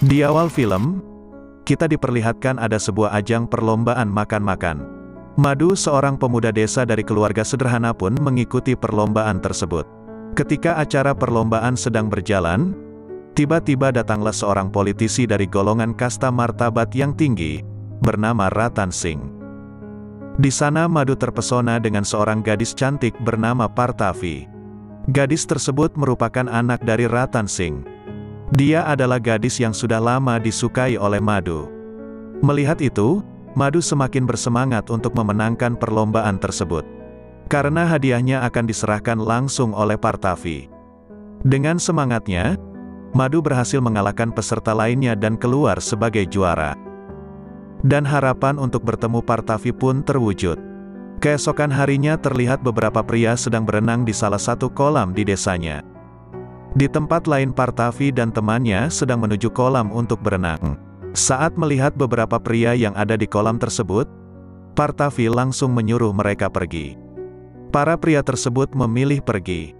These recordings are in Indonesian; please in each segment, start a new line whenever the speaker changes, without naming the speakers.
Di awal film, kita diperlihatkan ada sebuah ajang perlombaan makan-makan. Madu, seorang pemuda desa dari keluarga sederhana pun mengikuti perlombaan tersebut. Ketika acara perlombaan sedang berjalan, tiba-tiba datanglah seorang politisi dari golongan kasta martabat yang tinggi, bernama Ratan Singh. Di sana Madu terpesona dengan seorang gadis cantik bernama Partavi. Gadis tersebut merupakan anak dari Ratan Singh. Dia adalah gadis yang sudah lama disukai oleh Madu. Melihat itu, Madu semakin bersemangat untuk memenangkan perlombaan tersebut. Karena hadiahnya akan diserahkan langsung oleh Partavi. Dengan semangatnya, Madu berhasil mengalahkan peserta lainnya dan keluar sebagai juara. Dan harapan untuk bertemu Partavi pun terwujud. Keesokan harinya terlihat beberapa pria sedang berenang di salah satu kolam di desanya. Di tempat lain Partavi dan temannya sedang menuju kolam untuk berenang. Saat melihat beberapa pria yang ada di kolam tersebut, Partavi langsung menyuruh mereka pergi. Para pria tersebut memilih pergi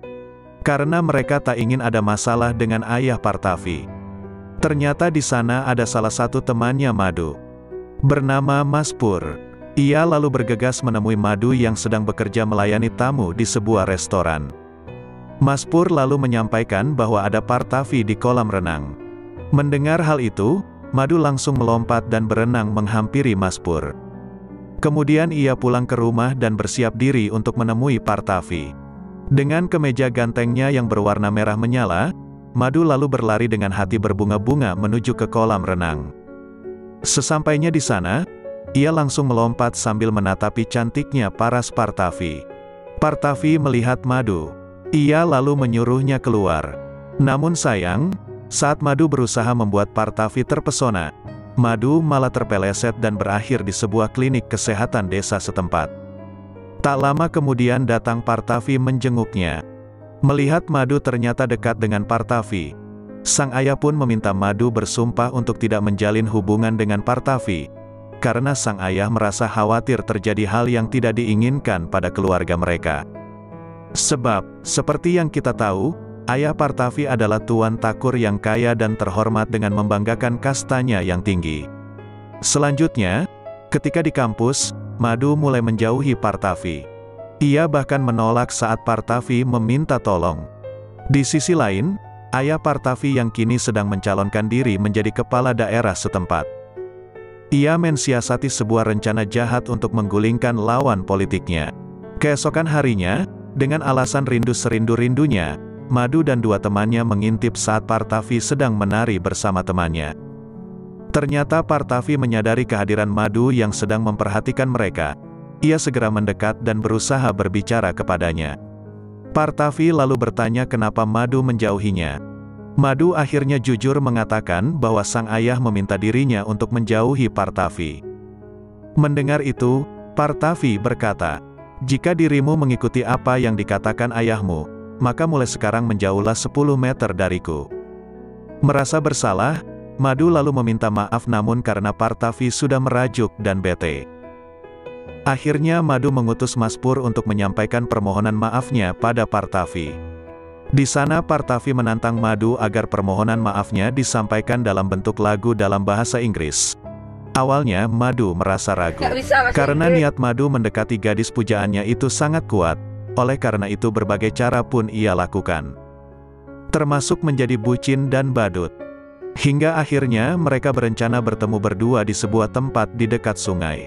karena mereka tak ingin ada masalah dengan ayah Partavi. Ternyata di sana ada salah satu temannya Madu, bernama Mas Pur. Ia lalu bergegas menemui Madu yang sedang bekerja melayani tamu di sebuah restoran. Mas Pur lalu menyampaikan bahwa ada Partavi di kolam renang. Mendengar hal itu, Madu langsung melompat dan berenang menghampiri Mas Pur. Kemudian ia pulang ke rumah dan bersiap diri untuk menemui Partavi. Dengan kemeja gantengnya yang berwarna merah menyala, Madu lalu berlari dengan hati berbunga-bunga menuju ke kolam renang. Sesampainya di sana, ia langsung melompat sambil menatapi cantiknya paras Partavi. Partavi melihat Madu. Ia lalu menyuruhnya keluar. Namun sayang, saat Madu berusaha membuat Partavi terpesona, Madu malah terpeleset dan berakhir di sebuah klinik kesehatan desa setempat. Tak lama kemudian datang Partavi menjenguknya. Melihat Madu ternyata dekat dengan Partavi, sang ayah pun meminta Madu bersumpah untuk tidak menjalin hubungan dengan Partavi, karena sang ayah merasa khawatir terjadi hal yang tidak diinginkan pada keluarga mereka. Sebab, seperti yang kita tahu, ayah Partavi adalah tuan takur yang kaya dan terhormat dengan membanggakan kastanya yang tinggi. Selanjutnya, ketika di kampus, Madu mulai menjauhi Partavi. Ia bahkan menolak saat Partavi meminta tolong. Di sisi lain, ayah Partavi yang kini sedang mencalonkan diri menjadi kepala daerah setempat. Ia mensiasati sebuah rencana jahat untuk menggulingkan lawan politiknya. Keesokan harinya, dengan alasan rindu serindu-rindunya, Madu dan dua temannya mengintip saat Partavi sedang menari bersama temannya. Ternyata Partavi menyadari kehadiran Madu yang sedang memperhatikan mereka. Ia segera mendekat dan berusaha berbicara kepadanya. Partavi lalu bertanya kenapa Madu menjauhinya. Madu akhirnya jujur mengatakan bahwa sang ayah meminta dirinya untuk menjauhi Partavi. Mendengar itu, Partavi berkata, "Jika dirimu mengikuti apa yang dikatakan ayahmu, maka mulai sekarang menjauhlah 10 meter dariku." Merasa bersalah, Madu lalu meminta maaf namun karena Partavi sudah merajuk dan bete. Akhirnya Madu mengutus Mas Pur untuk menyampaikan permohonan maafnya pada Partavi. Di sana Partavi menantang Madu agar permohonan maafnya disampaikan dalam bentuk lagu dalam bahasa Inggris. Awalnya Madu merasa ragu, karena niat Madu mendekati gadis pujaannya itu sangat kuat, oleh karena itu berbagai cara pun ia lakukan. Termasuk menjadi bucin dan badut. Hingga akhirnya mereka berencana bertemu berdua di sebuah tempat di dekat sungai.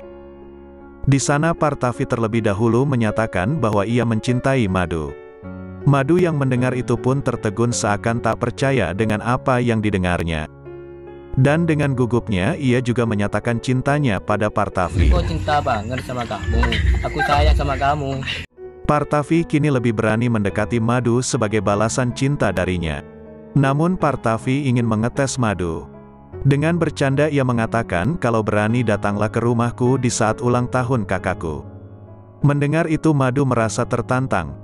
Di sana Partavi terlebih dahulu menyatakan bahwa ia mencintai Madu. Madu yang mendengar itu pun tertegun seakan tak percaya dengan apa yang didengarnya. Dan dengan gugupnya ia juga menyatakan cintanya pada Partavi.
Aku cinta banget sama kamu. Aku sayang sama kamu.
Partavi kini lebih berani mendekati Madu sebagai balasan cinta darinya. Namun Partavi ingin mengetes Madu. Dengan bercanda ia mengatakan kalau berani datanglah ke rumahku di saat ulang tahun kakakku. Mendengar itu Madu merasa tertantang.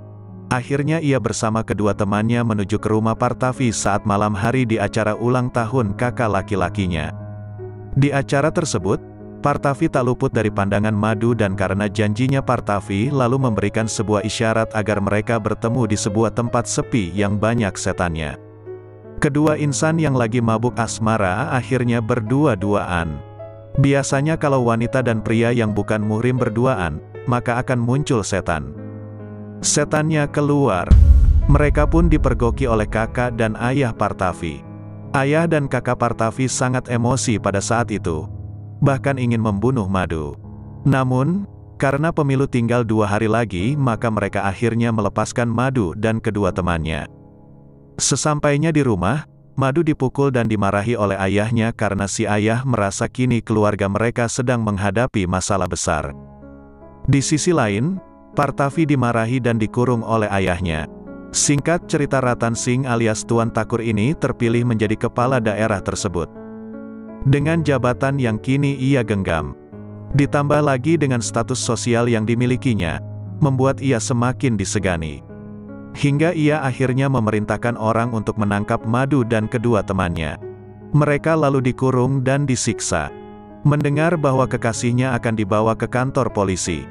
Akhirnya ia bersama kedua temannya menuju ke rumah Partavi saat malam hari di acara ulang tahun kakak laki-lakinya. Di acara tersebut, Partavi tak luput dari pandangan Madu dan karena janjinya Partavi lalu memberikan sebuah isyarat agar mereka bertemu di sebuah tempat sepi yang banyak setannya. Kedua insan yang lagi mabuk asmara akhirnya berdua-duaan. Biasanya kalau wanita dan pria yang bukan muhrim berduaan, maka akan muncul setan. Setannya keluar. Mereka pun dipergoki oleh kakak dan ayah Partavi. Ayah dan kakak Partavi sangat emosi pada saat itu. Bahkan ingin membunuh Madu. Namun, karena pemilu tinggal 2 hari lagi, maka mereka akhirnya melepaskan Madu dan kedua temannya. Sesampainya di rumah, Madu dipukul dan dimarahi oleh ayahnya karena si ayah merasa kini keluarga mereka sedang menghadapi masalah besar. Di sisi lain, Partavi dimarahi dan dikurung oleh ayahnya. Singkat cerita, Ratan Singh alias Tuan Takur ini terpilih menjadi kepala daerah tersebut. Dengan jabatan yang kini ia genggam, ditambah lagi dengan status sosial yang dimilikinya, membuat ia semakin disegani. Hingga ia akhirnya memerintahkan orang untuk menangkap Madu dan kedua temannya. Mereka lalu dikurung dan disiksa. Mendengar bahwa kekasihnya akan dibawa ke kantor polisi,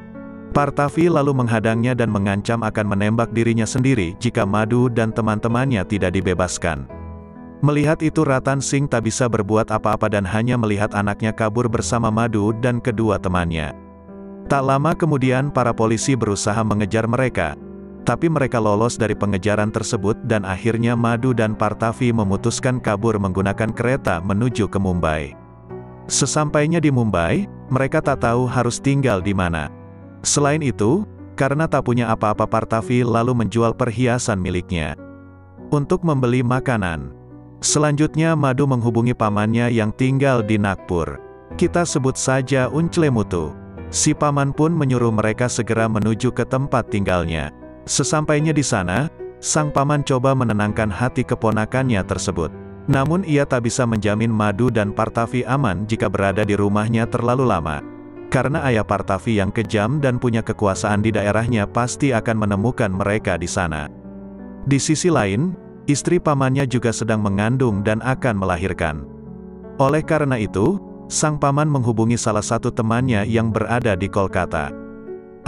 Partavi lalu menghadangnya dan mengancam akan menembak dirinya sendiri jika Madu dan teman-temannya tidak dibebaskan. Melihat itu, Ratan Singh tak bisa berbuat apa-apa dan hanya melihat anaknya kabur bersama Madu dan kedua temannya. Tak lama kemudian para polisi berusaha mengejar mereka, tapi mereka lolos dari pengejaran tersebut dan akhirnya Madu dan Partavi memutuskan kabur menggunakan kereta menuju ke Mumbai. Sesampainya di Mumbai, mereka tak tahu harus tinggal di mana. Selain itu, karena tak punya apa-apa, Partavi lalu menjual perhiasan miliknya untuk membeli makanan. Selanjutnya Madu menghubungi pamannya yang tinggal di Nagpur. Kita sebut saja Unclemutu. Si paman pun menyuruh mereka segera menuju ke tempat tinggalnya. Sesampainya di sana, sang paman coba menenangkan hati keponakannya tersebut. Namun ia tak bisa menjamin Madu dan Partavi aman jika berada di rumahnya terlalu lama. Karena ayah Partavi yang kejam dan punya kekuasaan di daerahnya pasti akan menemukan mereka di sana. Di sisi lain, istri pamannya juga sedang mengandung dan akan melahirkan. Oleh karena itu, sang paman menghubungi salah satu temannya yang berada di Kolkata,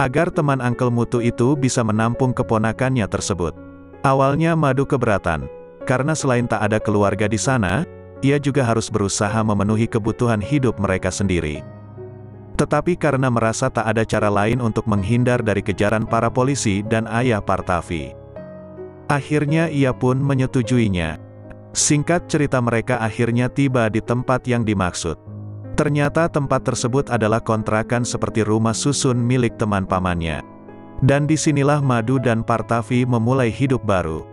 agar teman Uncle Mutu itu bisa menampung keponakannya tersebut. Awalnya Madu keberatan, karena selain tak ada keluarga di sana, ia juga harus berusaha memenuhi kebutuhan hidup mereka sendiri. Tetapi karena merasa tak ada cara lain untuk menghindar dari kejaran para polisi dan ayah Partavi, akhirnya ia pun menyetujuinya. Singkat cerita, mereka akhirnya tiba di tempat yang dimaksud. Ternyata tempat tersebut adalah kontrakan seperti rumah susun milik teman pamannya. Dan disinilah Madu dan Partavi memulai hidup baru.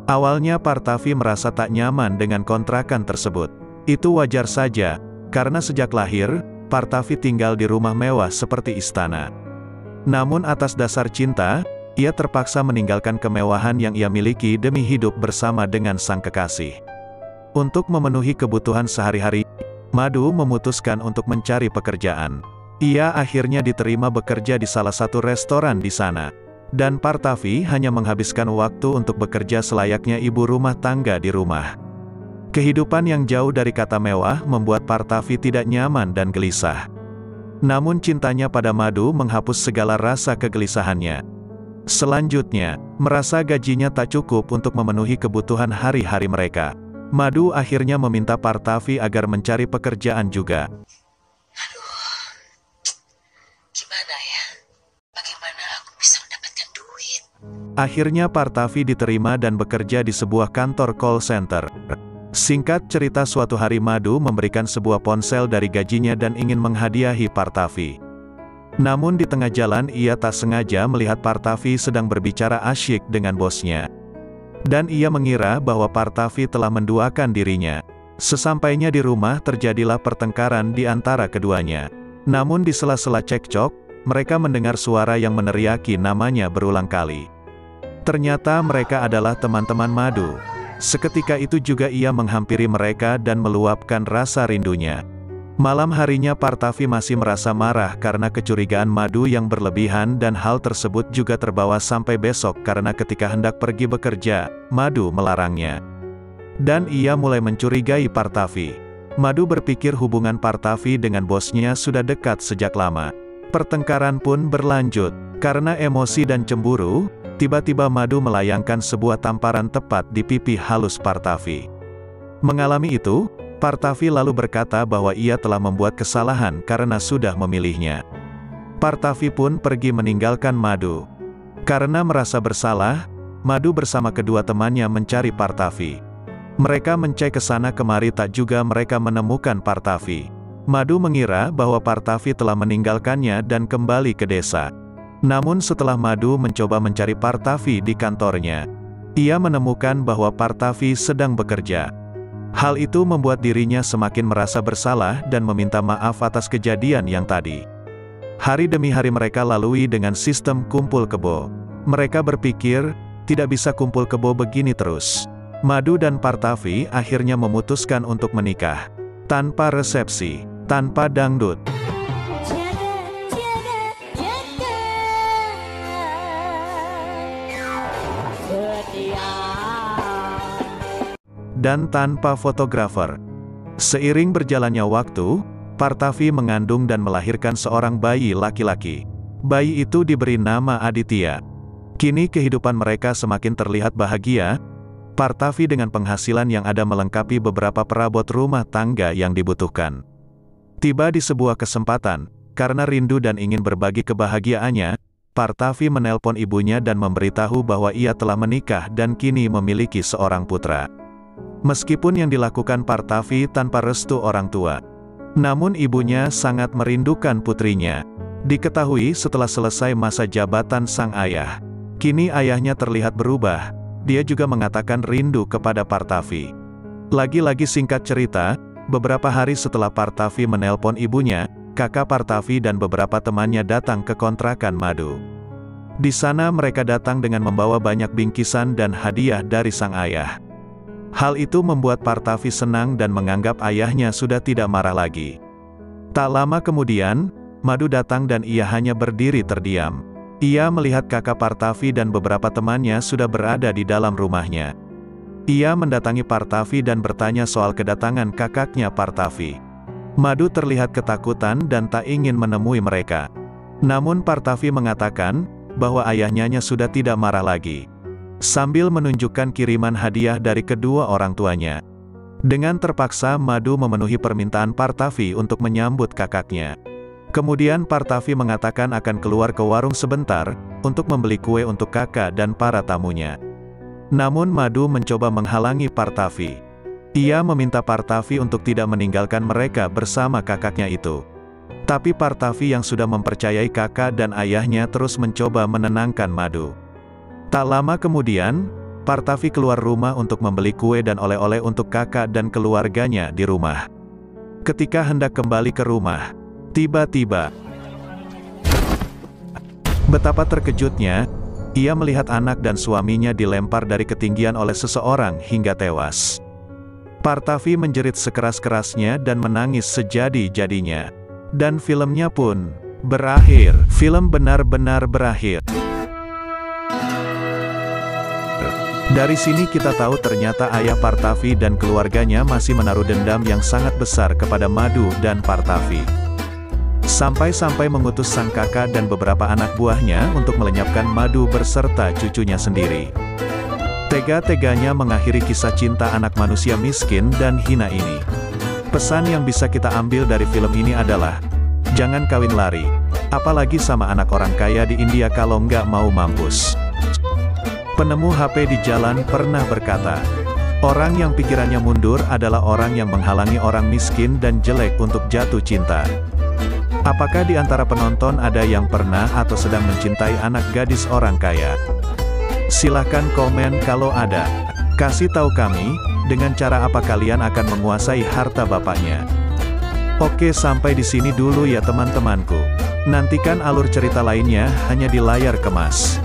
Awalnya Partavi merasa tak nyaman dengan kontrakan tersebut. Itu wajar saja, karena sejak lahir, Partavi tinggal di rumah mewah seperti istana. Namun atas dasar cinta, ia terpaksa meninggalkan kemewahan yang ia miliki demi hidup bersama dengan sang kekasih. Untuk memenuhi kebutuhan sehari-hari, Madu memutuskan untuk mencari pekerjaan. Ia akhirnya diterima bekerja di salah satu restoran di sana. Dan Partavi hanya menghabiskan waktu untuk bekerja selayaknya ibu rumah tangga di rumah. Kehidupan yang jauh dari kata mewah membuat Partavi tidak nyaman dan gelisah. Namun cintanya pada Madu menghapus segala rasa kegelisahannya. Selanjutnya, merasa gajinya tak cukup untuk memenuhi kebutuhan hari-hari mereka, Madu akhirnya meminta Partavi agar mencari pekerjaan juga.
Aduh, gimana ya? Bagaimana aku bisa mendapatkan duit?
Akhirnya Partavi diterima dan bekerja di sebuah kantor call center. Singkat cerita, suatu hari Madu memberikan sebuah ponsel dari gajinya dan ingin menghadiahi Partavi. Namun di tengah jalan ia tak sengaja melihat Partavi sedang berbicara asyik dengan bosnya. Dan ia mengira bahwa Partavi telah menduakan dirinya. Sesampainya di rumah terjadilah pertengkaran di antara keduanya. Namun di sela-sela cekcok, mereka mendengar suara yang meneriaki namanya berulang kali. Ternyata mereka adalah teman-teman Madu. Seketika itu juga ia menghampiri mereka dan meluapkan rasa rindunya. Malam harinya Partavi masih merasa marah karena kecurigaan Madu yang berlebihan, dan hal tersebut juga terbawa sampai besok karena ketika hendak pergi bekerja, Madu melarangnya. Dan ia mulai mencurigai Partavi. Madu berpikir hubungan Partavi dengan bosnya sudah dekat sejak lama. Pertengkaran pun berlanjut. Karena emosi dan cemburu, tiba-tiba Madu melayangkan sebuah tamparan tepat di pipi halus Partavi. Mengalami itu, Partavi lalu berkata bahwa ia telah membuat kesalahan karena sudah memilihnya. Partavi pun pergi meninggalkan Madu. Karena merasa bersalah, Madu bersama kedua temannya mencari Partavi. Mereka mencek ke sana kemari, tak juga mereka menemukan Partavi. Madu mengira bahwa Partavi telah meninggalkannya dan kembali ke desa. Namun setelah Madu mencoba mencari Partavi di kantornya, ia menemukan bahwa Partavi sedang bekerja. Hal itu membuat dirinya semakin merasa bersalah dan meminta maaf atas kejadian yang tadi. Hari demi hari mereka lalui dengan sistem kumpul kebo. Mereka berpikir, tidak bisa kumpul kebo begini terus. Madu dan Partavi akhirnya memutuskan untuk menikah. Tanpa resepsi, tanpa dangdut, dan tanpa fotografer. Seiring berjalannya waktu, Partavi mengandung dan melahirkan seorang bayi laki-laki. Bayi itu diberi nama Aditya. Kini kehidupan mereka semakin terlihat bahagia. Partavi dengan penghasilan yang ada melengkapi beberapa perabot rumah tangga yang dibutuhkan. Tiba di sebuah kesempatan, karena rindu dan ingin berbagi kebahagiaannya, Partavi menelpon ibunya dan memberitahu bahwa ia telah menikah dan kini memiliki seorang putra. Meskipun yang dilakukan Partavi tanpa restu orang tua, namun ibunya sangat merindukan putrinya. Diketahui setelah selesai masa jabatan sang ayah, kini ayahnya terlihat berubah. Dia juga mengatakan rindu kepada Partavi. Lagi-lagi singkat cerita, beberapa hari setelah Partavi menelpon ibunya, kakak Partavi dan beberapa temannya datang ke kontrakan Madu. Di sana mereka datang dengan membawa banyak bingkisan dan hadiah dari sang ayah. Hal itu membuat Partavi senang dan menganggap ayahnya sudah tidak marah lagi. Tak lama kemudian, Madu datang dan ia hanya berdiri terdiam. Ia melihat kakak Partavi dan beberapa temannya sudah berada di dalam rumahnya. Ia mendatangi Partavi dan bertanya soal kedatangan kakaknya Partavi. Madu terlihat ketakutan dan tak ingin menemui mereka. Namun Partavi mengatakan bahwa ayahnya sudah tidak marah lagi, sambil menunjukkan kiriman hadiah dari kedua orang tuanya. Dengan terpaksa Madu memenuhi permintaan Partavi untuk menyambut kakaknya. Kemudian Partavi mengatakan akan keluar ke warung sebentar, untuk membeli kue untuk kakak dan para tamunya. Namun Madu mencoba menghalangi Partavi. Ia meminta Partavi untuk tidak meninggalkan mereka bersama kakaknya itu. Tapi Partavi yang sudah mempercayai kakak dan ayahnya terus mencoba menenangkan Madu. Tak lama kemudian, Partavi keluar rumah untuk membeli kue dan oleh-oleh untuk kakak dan keluarganya di rumah. Ketika hendak kembali ke rumah, tiba-tiba, betapa terkejutnya, ia melihat anak dan suaminya dilempar dari ketinggian oleh seseorang hingga tewas. Partavi menjerit sekeras-kerasnya dan menangis sejadi-jadinya. Dan filmnya pun berakhir. Film benar-benar berakhir. Dari sini kita tahu ternyata ayah Partavi dan keluarganya masih menaruh dendam yang sangat besar kepada Madu dan Partavi. Sampai-sampai mengutus sang kakak dan beberapa anak buahnya untuk melenyapkan Madu berserta cucunya sendiri. Tega-teganya mengakhiri kisah cinta anak manusia miskin dan hina ini. Pesan yang bisa kita ambil dari film ini adalah, jangan kawin lari, apalagi sama anak orang kaya di India kalau nggak mau mampus. Penemu HP di jalan pernah berkata, orang yang pikirannya mundur adalah orang yang menghalangi orang miskin dan jelek untuk jatuh cinta. Apakah di antara penonton ada yang pernah atau sedang mencintai anak gadis orang kaya? Silahkan komen kalau ada. Kasih tahu kami, dengan cara apa kalian akan menguasai harta bapaknya. Oke, sampai di sini dulu ya teman-temanku. Nantikan alur cerita lainnya hanya di Layar Kemas.